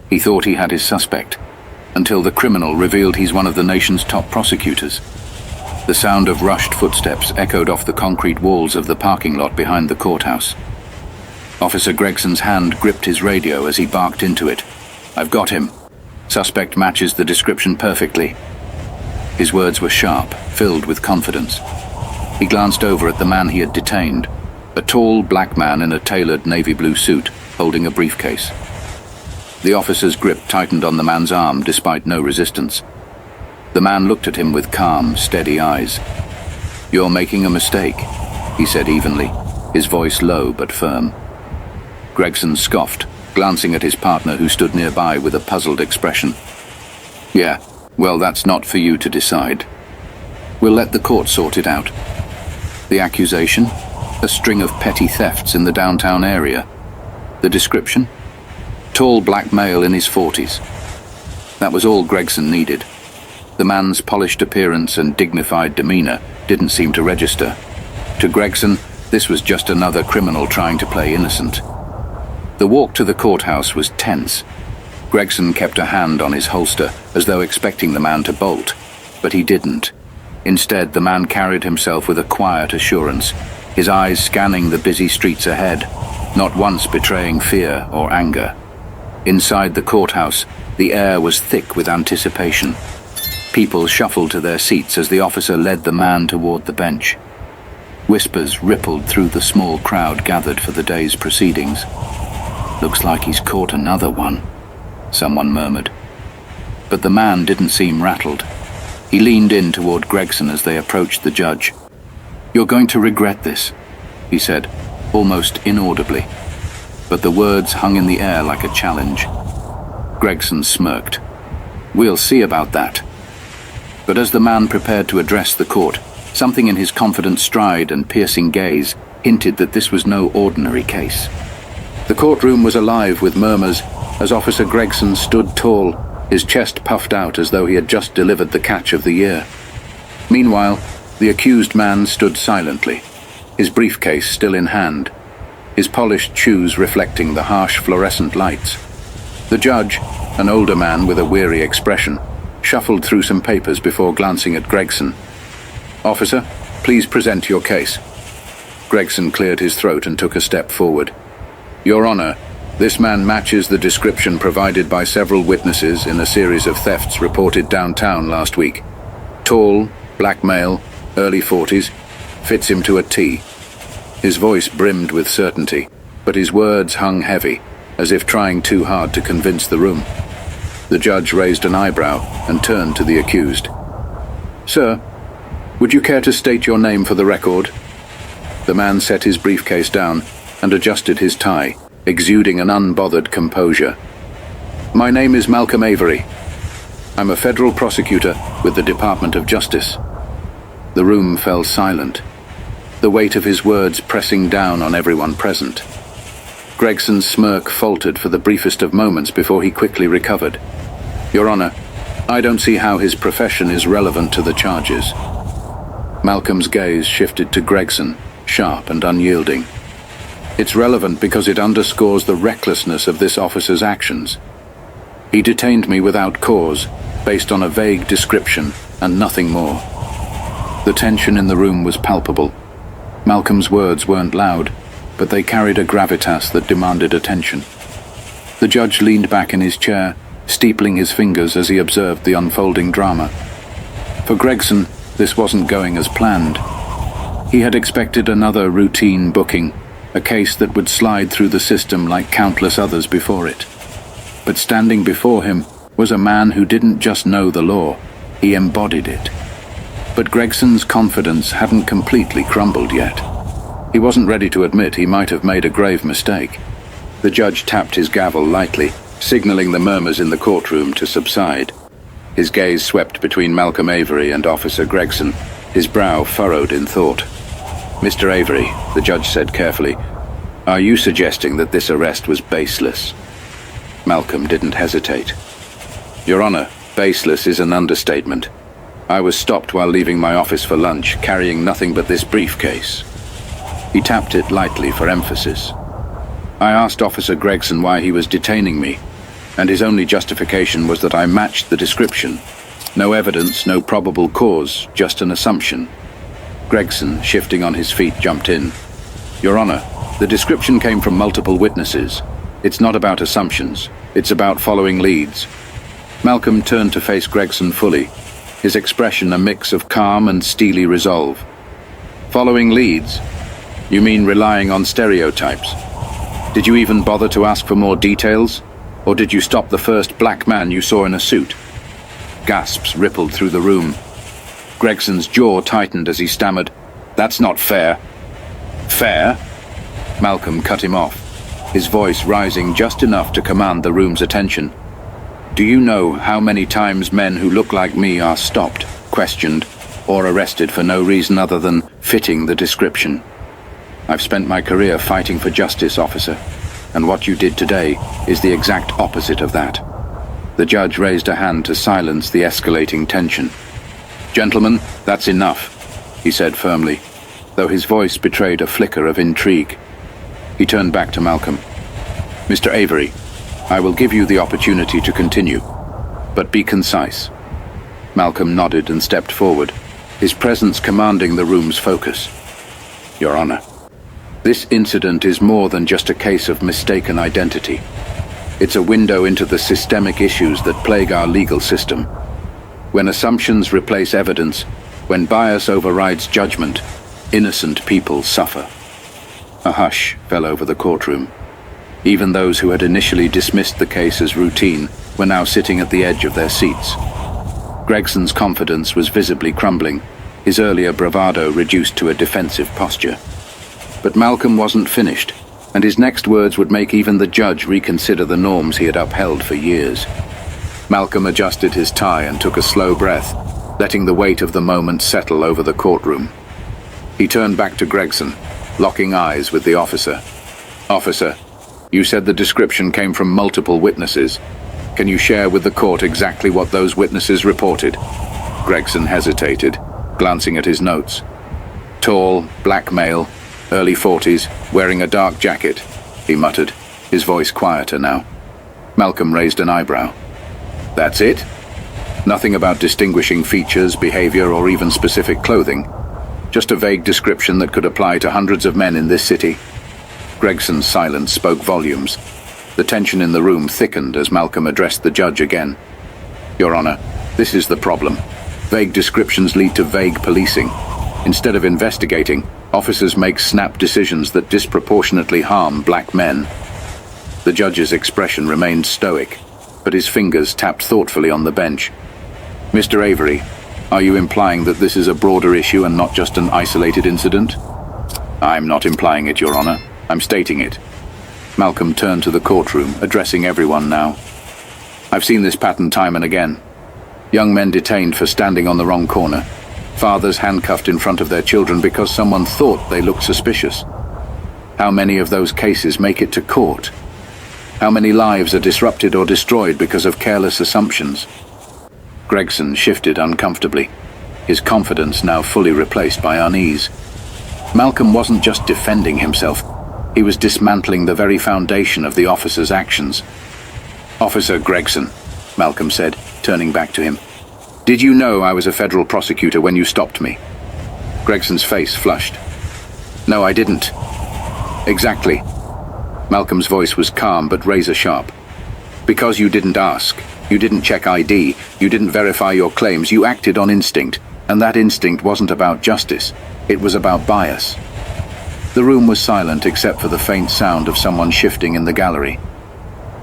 He thought he had his suspect, until the criminal revealed he's one of the nation's top prosecutors. The sound of rushed footsteps echoed off the concrete walls of the parking lot behind the courthouse. Officer Gregson's hand gripped his radio as he barked into it. "I've got him. Suspect matches the description perfectly." His words were sharp, filled with confidence. He glanced over at the man he had detained, a tall black man in a tailored navy blue suit, holding a briefcase. The officer's grip tightened on the man's arm despite no resistance. The man looked at him with calm, steady eyes. "You're making a mistake," he said evenly, his voice low but firm. Gregson scoffed, glancing at his partner who stood nearby with a puzzled expression. "Yeah, well, that's not for you to decide. We'll let the court sort it out." The accusation? A string of petty thefts in the downtown area. The description? Tall black male in his 40s. That was all Gregson needed. The man's polished appearance and dignified demeanor didn't seem to register. To Gregson, this was just another criminal trying to play innocent. The walk to the courthouse was tense. Gregson kept a hand on his holster as though expecting the man to bolt, but he didn't. Instead, the man carried himself with a quiet assurance, his eyes scanning the busy streets ahead, not once betraying fear or anger. Inside the courthouse, the air was thick with anticipation. People shuffled to their seats as the officer led the man toward the bench. Whispers rippled through the small crowd gathered for the day's proceedings. "Looks like he's caught another one," someone murmured. But the man didn't seem rattled. He leaned in toward Gregson as they approached the judge. "You're going to regret this," he said, almost inaudibly. But the words hung in the air like a challenge. Gregson smirked. "We'll see about that." But as the man prepared to address the court, something in his confident stride and piercing gaze hinted that this was no ordinary case. The courtroom was alive with murmurs as Officer Gregson stood tall, his chest puffed out as though he had just delivered the catch of the year. Meanwhile, the accused man stood silently, his briefcase still in hand, his polished shoes reflecting the harsh fluorescent lights. The judge, an older man with a weary expression, shuffled through some papers before glancing at Gregson. "Officer, please present your case." Gregson cleared his throat and took a step forward. "Your Honor, this man matches the description provided by several witnesses in a series of thefts reported downtown last week. Tall, black male, early 40s, fits him to a T." His voice brimmed with certainty, but his words hung heavy, as if trying too hard to convince the room. The judge raised an eyebrow and turned to the accused. "Sir, would you care to state your name for the record?" The man set his briefcase down and adjusted his tie, exuding an unbothered composure. "My name is Malcolm Avery. I'm a federal prosecutor with the Department of Justice." The room fell silent, the weight of his words pressing down on everyone present. Gregson's smirk faltered for the briefest of moments before he quickly recovered. "Your Honor, I don't see how his profession is relevant to the charges." Malcolm's gaze shifted to Gregson, sharp and unyielding. "It's relevant because it underscores the recklessness of this officer's actions. He detained me without cause, based on a vague description and nothing more." The tension in the room was palpable. Malcolm's words weren't loud, but they carried a gravitas that demanded attention. The judge leaned back in his chair, steepling his fingers as he observed the unfolding drama. For Gregson, this wasn't going as planned. He had expected another routine booking, a case that would slide through the system like countless others before it. But standing before him was a man who didn't just know the law, he embodied it. But Gregson's confidence hadn't completely crumbled yet. He wasn't ready to admit he might have made a grave mistake. The judge tapped his gavel lightly, signaling the murmurs in the courtroom to subside. His gaze swept between Malcolm Avery and Officer Gregson, his brow furrowed in thought. "Mr. Avery," the judge said carefully, "are you suggesting that this arrest was baseless?" Malcolm didn't hesitate. "Your Honor, baseless is an understatement. I was stopped while leaving my office for lunch, carrying nothing but this briefcase." He tapped it lightly for emphasis. "I asked Officer Gregson why he was detaining me. and his only justification was that I matched the description. No evidence, no probable cause, just an assumption. Gregson, shifting on his feet, jumped in. Your Honor, the description came from multiple witnesses. It's not about assumptions. It's about following leads. Malcolm turned to face Gregson fully, his expression a mix of calm and steely resolve. Following leads? You mean relying on stereotypes? Did you even bother to ask for more details? Or did you stop the first black man you saw in a suit? Gasps rippled through the room. Gregson's jaw tightened as he stammered, "That's not fair." "Fair?" Malcolm cut him off, his voice rising just enough to command the room's attention. "Do you know how many times men who look like me are stopped, questioned, or arrested for no reason other than fitting the description? I've spent my career fighting for justice, officer, and what you did today is the exact opposite of that." The judge raised a hand to silence the escalating tension. "Gentlemen, that's enough," he said firmly, though his voice betrayed a flicker of intrigue. He turned back to Malcolm. "Mr. Avery, I will give you the opportunity to continue, but be concise." Malcolm nodded and stepped forward, his presence commanding the room's focus. "Your Honor, this incident is more than just a case of mistaken identity. It's a window into the systemic issues that plague our legal system. When assumptions replace evidence, when bias overrides judgment, innocent people suffer." A hush fell over the courtroom. Even those who had initially dismissed the case as routine were now sitting at the edge of their seats. Gregson's confidence was visibly crumbling, his earlier bravado reduced to a defensive posture. But Malcolm wasn't finished, and his next words would make even the judge reconsider the norms he had upheld for years. Malcolm adjusted his tie and took a slow breath, letting the weight of the moment settle over the courtroom. He turned back to Gregson, locking eyes with the officer. "Officer, you said the description came from multiple witnesses. Can you share with the court exactly what those witnesses reported?" Gregson hesitated, glancing at his notes. "Tall, black male, early 40s, wearing a dark jacket," he muttered, his voice quieter now. Malcolm raised an eyebrow. "That's it? Nothing about distinguishing features, behavior, or even specific clothing? Just a vague description that could apply to hundreds of men in this city?" Gregson's silence spoke volumes. The tension in the room thickened as Malcolm addressed the judge again. "Your Honor, this is the problem. Vague descriptions lead to vague policing. Instead of investigating, officers make snap decisions that disproportionately harm black men." The judge's expression remained stoic, but his fingers tapped thoughtfully on the bench. "Mr. Avery, are you implying that this is a broader issue and not just an isolated incident?" "I'm not implying it, Your Honor. I'm stating it." Malcolm turned to the courtroom, addressing everyone now. "I've seen this pattern time and again. Young men detained for standing on the wrong corner. Fathers handcuffed in front of their children because someone thought they looked suspicious. How many of those cases make it to court? How many lives are disrupted or destroyed because of careless assumptions?" Gregson shifted uncomfortably, his confidence now fully replaced by unease. Malcolm wasn't just defending himself, he was dismantling the very foundation of the officer's actions. "Officer Gregson," Malcolm said, turning back to him, "did you know I was a federal prosecutor when you stopped me?" Gregson's face flushed. "No, I didn't." "Exactly." Malcolm's voice was calm but razor-sharp. "Because you didn't ask. You didn't check ID. You didn't verify your claims. You acted on instinct, and that instinct wasn't about justice. It was about bias." The room was silent except for the faint sound of someone shifting in the gallery.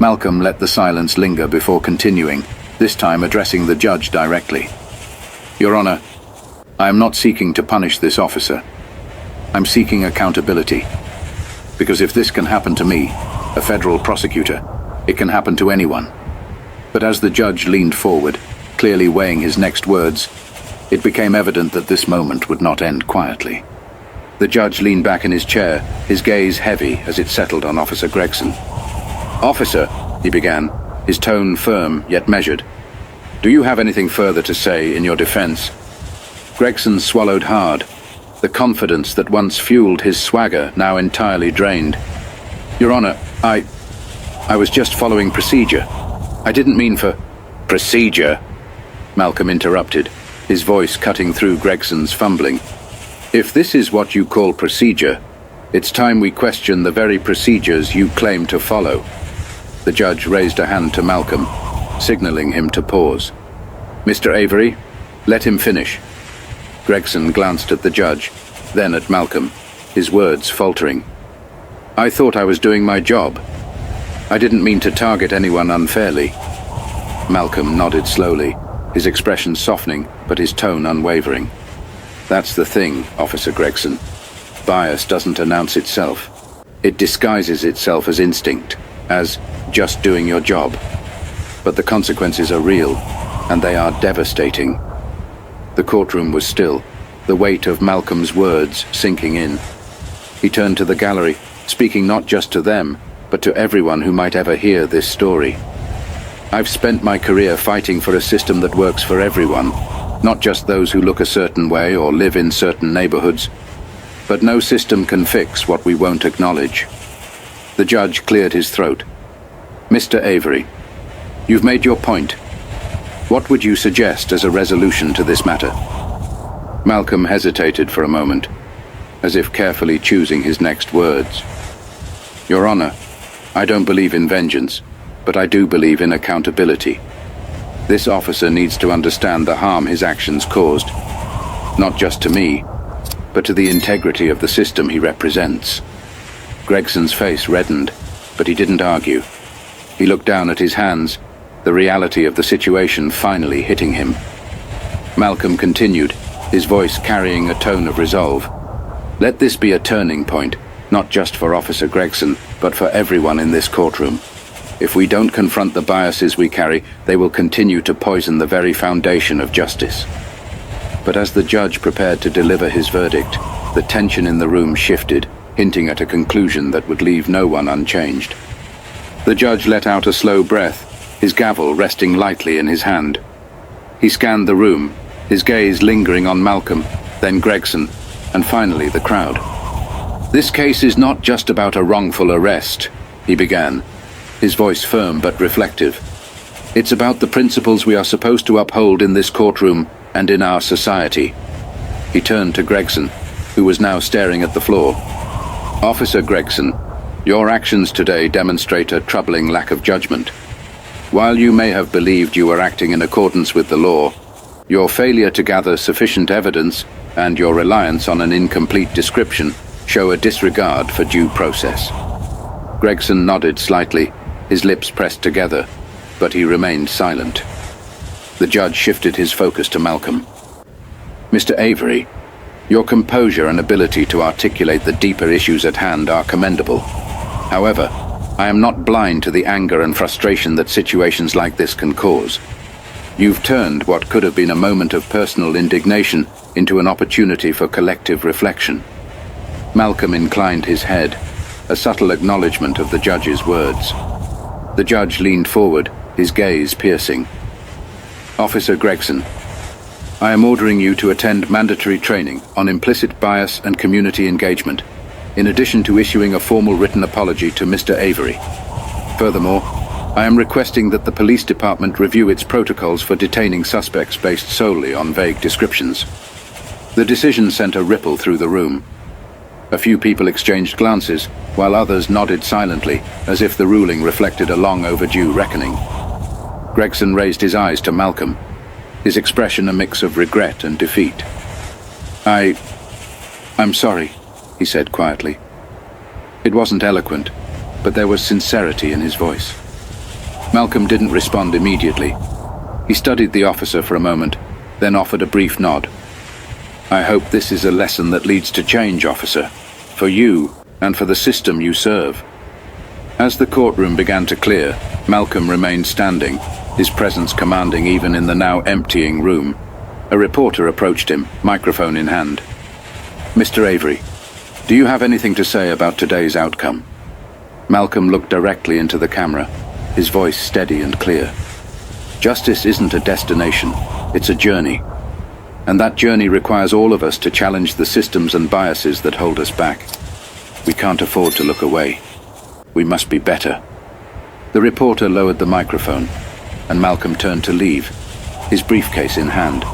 Malcolm let the silence linger before continuing, this time addressing the judge directly. "Your Honor, I am not seeking to punish this officer. I'm seeking accountability. Because if this can happen to me, a federal prosecutor, it can happen to anyone." But as the judge leaned forward, clearly weighing his next words, it became evident that this moment would not end quietly. The judge leaned back in his chair, his gaze heavy as it settled on Officer Gregson. "Officer," he began, his tone firm yet measured, "do you have anything further to say in your defense?" Gregson swallowed hard, the confidence that once fueled his swagger now entirely drained. "Your Honor, I was just following procedure. I didn't mean for procedure, Malcolm interrupted, his voice cutting through Gregson's fumbling. If this is what you call procedure, it's time we question the very procedures you claim to follow. The judge raised a hand to Malcolm, signaling him to pause. Mr. Avery, let him finish. Gregson glanced at the judge, then at Malcolm, his words faltering. I thought I was doing my job. I didn't mean to target anyone unfairly. Malcolm nodded slowly, his expression softening, but his tone unwavering. That's the thing, Officer Gregson. Bias doesn't announce itself. It disguises itself as instinct, as just doing your job. But the consequences are real, and they are devastating. The courtroom was still, the weight of Malcolm's words sinking in. He turned to the gallery, speaking not just to them, but to everyone who might ever hear this story. I've spent my career fighting for a system that works for everyone, not just those who look a certain way or live in certain neighborhoods. But no system can fix what we won't acknowledge. The judge cleared his throat. Mr. Avery, you've made your point. What would you suggest as a resolution to this matter? Malcolm hesitated for a moment, as if carefully choosing his next words. Your Honor, I don't believe in vengeance, but I do believe in accountability. This officer needs to understand the harm his actions caused, not just to me, but to the integrity of the system he represents. Gregson's face reddened, but he didn't argue. He looked down at his hands, the reality of the situation finally hitting him. Malcolm continued, his voice carrying a tone of resolve. Let this be a turning point, not just for Officer Gregson, but for everyone in this courtroom. If we don't confront the biases we carry, they will continue to poison the very foundation of justice. But as the judge prepared to deliver his verdict, the tension in the room shifted, hinting at a conclusion that would leave no one unchanged. The judge let out a slow breath, his gavel resting lightly in his hand. He scanned the room, his gaze lingering on Malcolm, then Gregson, and finally the crowd. This case is not just about a wrongful arrest, he began, his voice firm but reflective. It's about the principles we are supposed to uphold in this courtroom and in our society. He turned to Gregson, who was now staring at the floor. Officer Gregson, your actions today demonstrate a troubling lack of judgment. While you may have believed you were acting in accordance with the law, your failure to gather sufficient evidence and your reliance on an incomplete description show a disregard for due process. Gregson nodded slightly, his lips pressed together, but he remained silent. The judge shifted his focus to Malcolm. Mr. Avery, your composure and ability to articulate the deeper issues at hand are commendable. However, I am not blind to the anger and frustration that situations like this can cause. You've turned what could have been a moment of personal indignation into an opportunity for collective reflection. Malcolm inclined his head, a subtle acknowledgement of the judge's words. The judge leaned forward, his gaze piercing. Officer Gregson, I am ordering you to attend mandatory training on implicit bias and community engagement, in addition to issuing a formal written apology to Mr. Avery. Furthermore, I am requesting that the police department review its protocols for detaining suspects based solely on vague descriptions. The decision sent a ripple through the room. A few people exchanged glances, while others nodded silently, as if the ruling reflected a long overdue reckoning. Gregson raised his eyes to Malcolm, his expression a mix of regret and defeat. I'm sorry, he said quietly. It wasn't eloquent, but there was sincerity in his voice. Malcolm didn't respond immediately. He studied the officer for a moment, then offered a brief nod. I hope this is a lesson that leads to change, officer, for you and for the system you serve. As the courtroom began to clear, Malcolm remained standing, his presence commanding even in the now emptying room. A reporter approached him, microphone in hand. Mr. Avery, do you have anything to say about today's outcome? Malcolm looked directly into the camera, his voice steady and clear. Justice isn't a destination, it's a journey. And that journey requires all of us to challenge the systems and biases that hold us back. We can't afford to look away. We must be better. The reporter lowered the microphone, and Malcolm turned to leave, his briefcase in hand.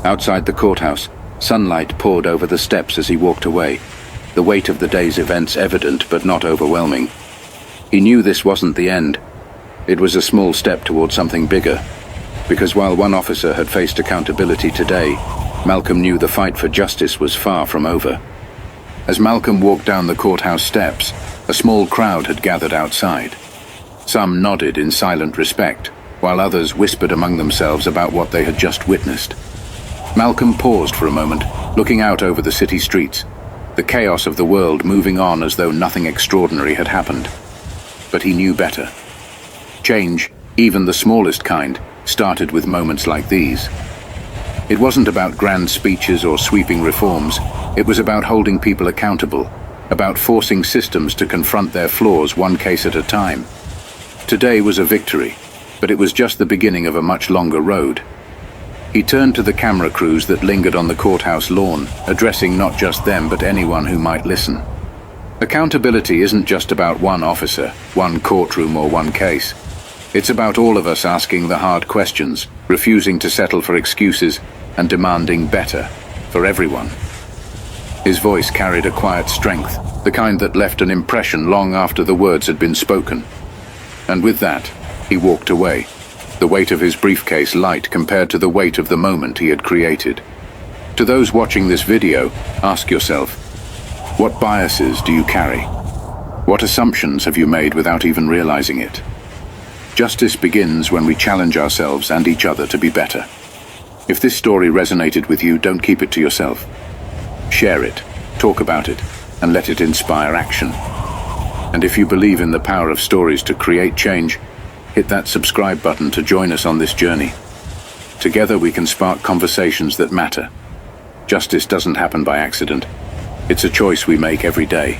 Outside the courthouse, sunlight poured over the steps as he walked away, the weight of the day's events evident but not overwhelming. He knew this wasn't the end. It was a small step toward something bigger, because while one officer had faced accountability today, Malcolm knew the fight for justice was far from over. As Malcolm walked down the courthouse steps, a small crowd had gathered outside. Some nodded in silent respect, while others whispered among themselves about what they had just witnessed. Malcolm paused for a moment, looking out over the city streets, the chaos of the world moving on as though nothing extraordinary had happened. But he knew better. Change, even the smallest kind, started with moments like these. It wasn't about grand speeches or sweeping reforms. It was about holding people accountable, about forcing systems to confront their flaws one case at a time. Today was a victory, but it was just the beginning of a much longer road. He turned to the camera crews that lingered on the courthouse lawn, addressing not just them but anyone who might listen. Accountability isn't just about one officer, one courtroom or one case. It's about all of us asking the hard questions, refusing to settle for excuses, and demanding better for everyone. His voice carried a quiet strength, the kind that left an impression long after the words had been spoken. And with that, he walked away, the weight of his briefcase light compared to the weight of the moment he had created. To those watching this video, ask yourself, what biases do you carry? What assumptions have you made without even realizing it? Justice begins when we challenge ourselves and each other to be better. If this story resonated with you, don't keep it to yourself. Share it, talk about it, and let it inspire action. And if you believe in the power of stories to create change, hit that subscribe button to join us on this journey. Together we can spark conversations that matter. Justice doesn't happen by accident. It's a choice we make every day.